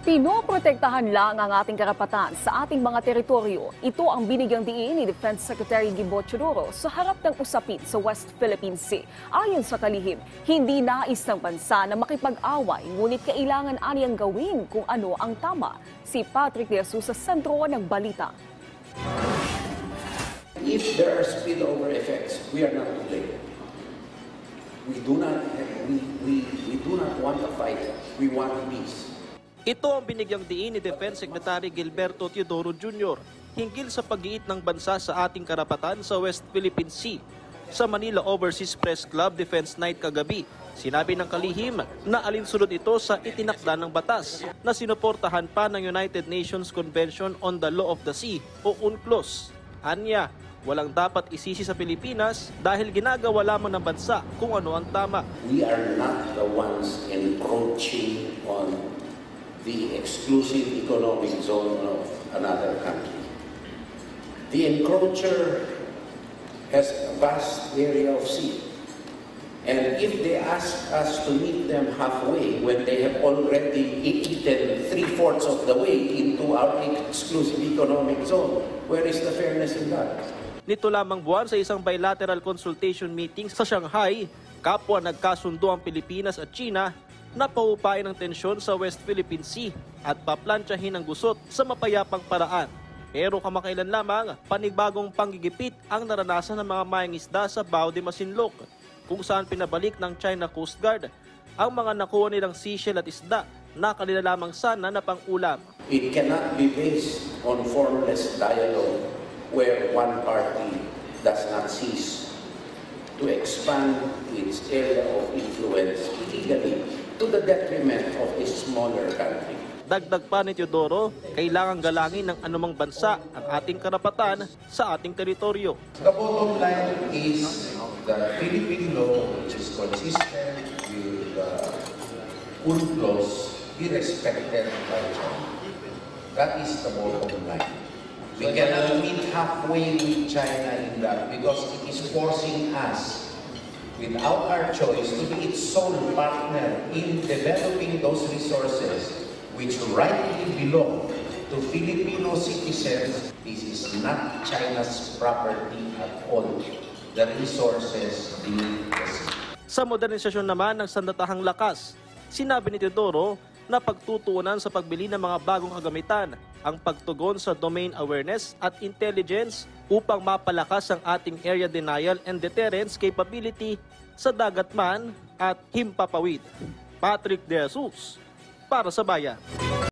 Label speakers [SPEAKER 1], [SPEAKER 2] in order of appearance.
[SPEAKER 1] Pinoprotektahan lang ang ating karapatan sa ating mga teritoryo. Ito ang binigyang diin ni Defense Secretary Gimbo Teodoro sa harap ng usapin sa West Philippine Sea. Ayon sa kalihim, hindi nais ng bansa na makipag-away, ngunit kailangan aniyang gawin kung ano ang tama. Si Patrick De Jesus sa sentro ng balita.
[SPEAKER 2] If there are spillover effects, we are not to blame. We do not want a fight. We want peace.
[SPEAKER 3] Ito ang binigyang diin ni Defense Secretary Gilberto Teodoro Jr. hinggil sa pag-iit ng bansa sa ating karapatan sa West Philippine Sea. Sa Manila Overseas Press Club Defense Night kagabi, sinabi ng kalihim na alinsunod ito sa itinakda ng batas na sinuportahan pa ng United Nations Convention on the Law of the Sea o UNCLOS. Anya, walang dapat isisi sa Pilipinas dahil ginagawa lamang ng bansa kung ano ang tama.
[SPEAKER 2] We are not the ones encroaching on the exclusive economic zone of another country. The encroacher has a vast area of sea. And if they ask us to meet them halfway when they have already eaten 3/4 of the way into our exclusive economic zone, where is the fairness in that?
[SPEAKER 3] Nito lamang buwan sa isang bilateral consultation meeting sa Shanghai, kapwa nagkasundo ang Pilipinas at China na paupain ng tensyon sa West Philippine Sea at paplantsahin ang gusot sa mapayapang paraan. Pero kamakailan lamang, panibagong panggigipit ang naranasan ng mga mangingisda sa Bao de Masinloc, kung saan pinabalik ng China Coast Guard ang mga nakuha nilang seashell at isda na kanila lamang sana na pang-ulam.
[SPEAKER 2] It cannot be based on formless dialogue where one party does not cease to expand its area of influence illegally to the detriment of a smaller country.
[SPEAKER 3] Dagdag pa ni Teodoro, kailangang galangin ng anumang bansa ang ating karapatan sa ating teritoryo.
[SPEAKER 2] The bottom line is the Philippine law, which is consistent with the UNCLOS, be respected by China. That is the bottom line. We cannot meet halfway with China in that because it is forcing us, without our choice, to be its sole partner in developing those resources which rightly belong to Filipino citizens. This is not China's property at all. The resources being the sea.
[SPEAKER 3] Sa modernisasyon naman ng sandatahang lakas, sinabi ni Teodoro na pagtutuunan sa pagbili ng mga bagong kagamitan ang pagtugon sa domain awareness at intelligence upang mapalakas ang ating area denial and deterrence capability sa dagat man at himpapawid. Patrick De Jesus para sa Bayan.